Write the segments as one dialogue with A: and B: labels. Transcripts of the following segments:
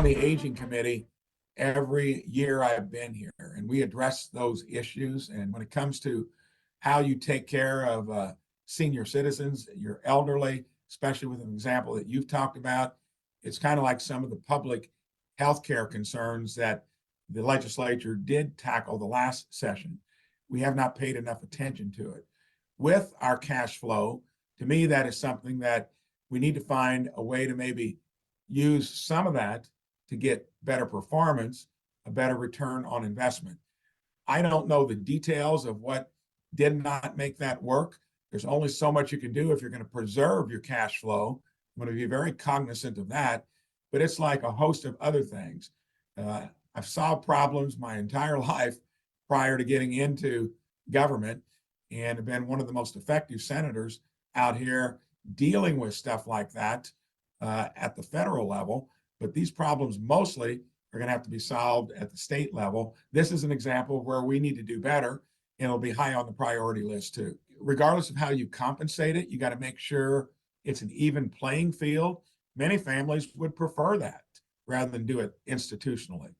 A: the Aging Committee every year I've been here, and we address those issues. And when it comes to how you take care of senior citizens, your elderly, especially with an example that you've talked about, it's kind of like some of the public healthcare concerns that the legislature did tackle the last session. We have not paid enough attention to it. With our cash flow, to me, that is something that we need to find a way to maybe use some of that to get better performance, a better return on investment. I don't know the details of what did not make that work. There's only so much you can do if you're going to preserve your cash flow. I'm going to be very cognizant of that, but it's like a host of other things. I've solved problems my entire life prior to getting into government, and have been one of the most effective senators out here dealing with stuff like that at the federal level. But these problems mostly are going to have to be solved at the state level. This is an example where we need to do better, and it'll be high on the priority list too. Regardless of how you compensate it, you got to make sure it's an even playing field. Many families would prefer that rather than do it institutionally.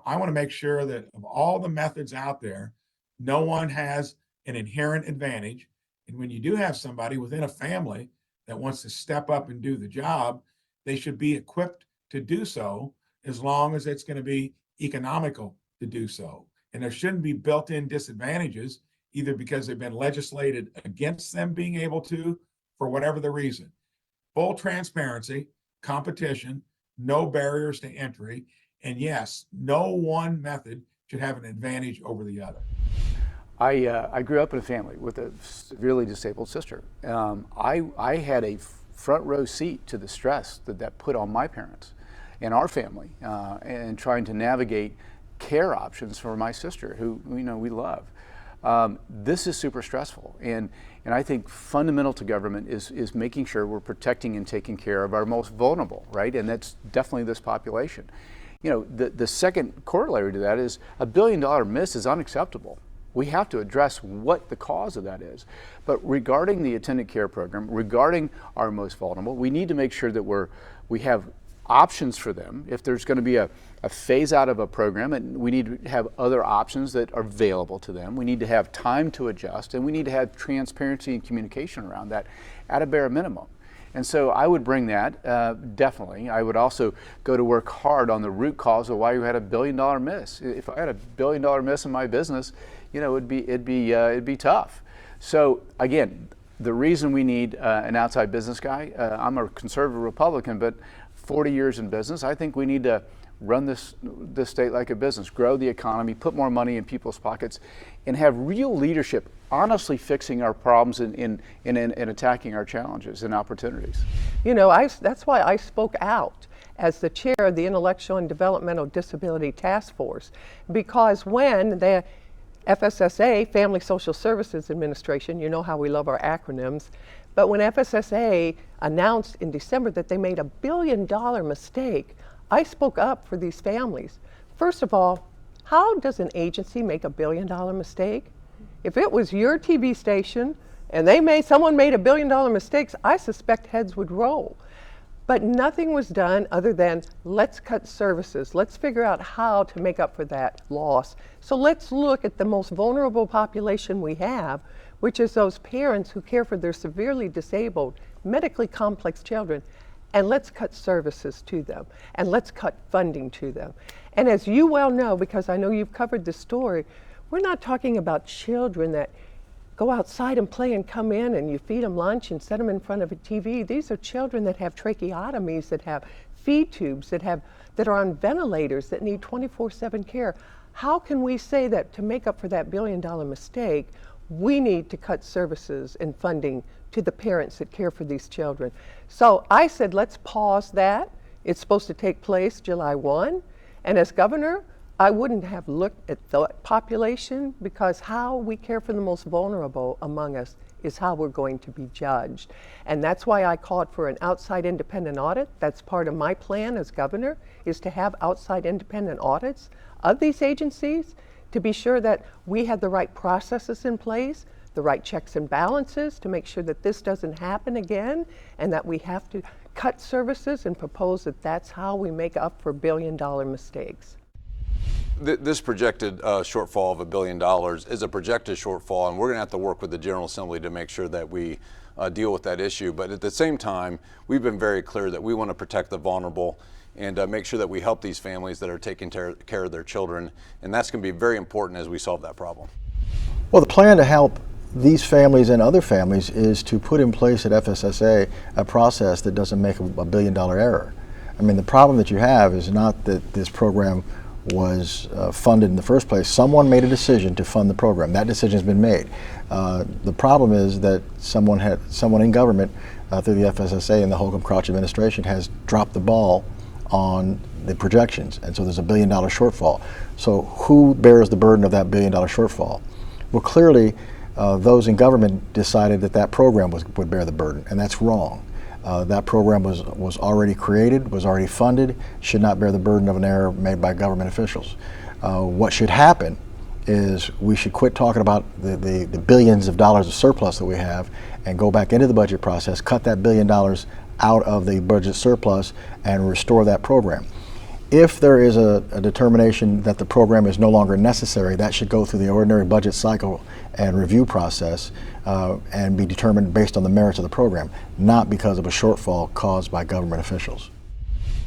A: I want to make sure that of all the methods out there, no one has an inherent advantage. And when you do have somebody within a family that wants to step up and do the job, they should be equipped to do so, as long as it's going to be economical to do so. And there shouldn't be built-in disadvantages, either because they've been legislated against them being able to, for whatever the reason. Full transparency, competition, no barriers to entry, and yes, no one method should have an advantage over the other.
B: I grew up in a family with a severely disabled sister. I had a front row seat to the stress that put on my parents and our family, and trying to navigate care options for my sister, who we love. This is super stressful, and I think fundamental to government is making sure we're protecting and taking care of our most vulnerable, right? And that's definitely this population. The second corollary to that is $1 billion miss is unacceptable. We have to address what the cause of that is. But regarding the attendant care program, regarding our most vulnerable, we need to make sure that we have options for them. If there's going to be a phase out of a program, and we need to have other options that are available to them. We need to have time to adjust, and we need to have transparency and communication around that at a bare minimum. And so I would bring that, definitely. I would also go to work hard on the root cause of why you had $1 billion miss. If I had $1 billion miss in my business, it'd be tough. So again, the reason we need an outside business guy, I'm a conservative Republican, but 40 years in business, I think we need to run this state like a business, grow the economy, put more money in people's pockets, and have real leadership, honestly fixing our problems and attacking our challenges and opportunities.
C: That's why I spoke out as the chair of the Intellectual and Developmental Disability Task Force, because when the FSSA, Family Social Services Administration, you know how we love our acronyms, but when FSSA announced in December that they made $1 billion mistake, I spoke up for these families. First of all, how does an agency make $1 billion mistake? If it was your TV station and someone made $1 billion mistakes, I suspect heads would roll. But nothing was done other than let's cut services. Let's figure out how to make up for that loss. So let's look at the most vulnerable population we have, which is those parents who care for their severely disabled, medically complex children, and let's cut services to them, and let's cut funding to them. And as you well know, because I know you've covered this story, we're not talking about children that go outside and play and come in and you feed them lunch and set them in front of a TV. These are children that have tracheotomies, that have feed tubes, that are on ventilators, that need 24/7 care. How can we say that to make up for that $1 billion mistake, we need to cut services and funding to the parents that care for these children? So I said, let's pause that. It's supposed to take place July 1. And as governor, I wouldn't have looked at the population, because how we care for the most vulnerable among us is how we're going to be judged. And that's why I called for an outside independent audit. That's part of my plan as governor, is to have outside independent audits of these agencies to be sure that we have the right processes in place, the right checks and balances to make sure that this doesn't happen again, and that we have to cut services and propose that that's how we make up for billion-dollar mistakes.
D: This projected shortfall of $1 billion is a projected shortfall, and we're going to have to work with the General Assembly to make sure that we deal with that issue. But at the same time, we've been very clear that we want to protect the vulnerable and make sure that we help these families that are taking care of their children, and that's going to be very important as we solve that problem.
E: Well, the plan to help these families and other families is to put in place at FSSA a process that doesn't make a billion-dollar error. I mean, the problem that you have is not that this program was funded in the first place. Someone made a decision to fund the program. That decision has been made. The problem is that someone in government through the FSSA and the Holcomb Crouch administration has dropped the ball on the projections, and so there's $1 billion shortfall. So who bears the burden of that $1 billion shortfall? Well, clearly those in government decided that that program would bear the burden, and that's wrong. That program was already created, was already funded, should not bear the burden of an error made by government officials. What should happen is we should quit talking about the billions of dollars of surplus that we have and go back into the budget process, cut that $1 billion out of the budget surplus and restore that program. If there is a determination that the program is no longer necessary, that should go through the ordinary budget cycle and review process and be determined based on the merits of the program, not because of a shortfall caused by government officials.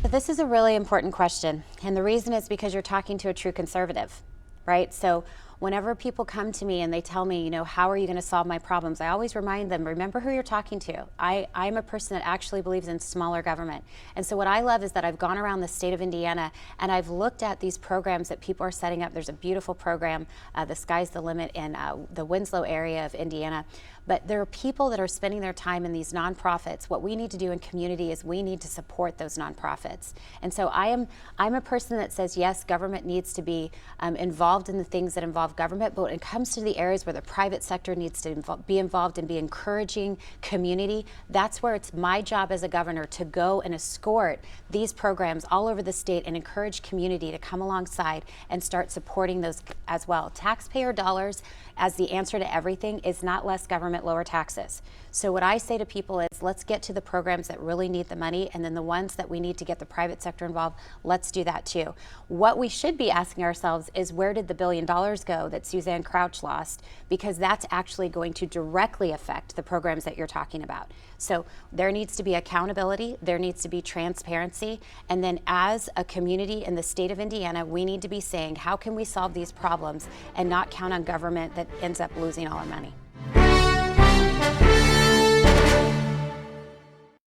F: This is a really important question, and the reason is because you're talking to a true conservative, right? So whenever people come to me and they tell me, you know, how are you going to solve my problems, I always remind them, remember who you're talking to. I'm a person that actually believes in smaller government. And so what I love is that I've gone around the state of Indiana and I've looked at these programs that people are setting up. There's a beautiful program, The Sky's the Limit, in the Winslow area of Indiana. But there are people that are spending their time in these nonprofits. What we need to do in community is we need to support those nonprofits. And so I'm a person that says, yes, government needs to be involved in the things that involve government, but when it comes to the areas where the private sector needs to be involved and be encouraging community, that's where it's my job as a governor to go and escort these programs all over the state and encourage community to come alongside and start supporting those as well. Taxpayer dollars as the answer to everything is not less government, lower taxes. So what I say to people is, let's get to the programs that really need the money, and then the ones that we need to get the private sector involved, let's do that too. What we should be asking ourselves is, where did the $1 billion go that Suzanne Crouch lost? Because that's actually going to directly affect the programs that you're talking about. So there needs to be accountability, there needs to be transparency, and then as a community in the state of Indiana, we need to be saying, how can we solve these problems and not count on government that ends up losing all our money?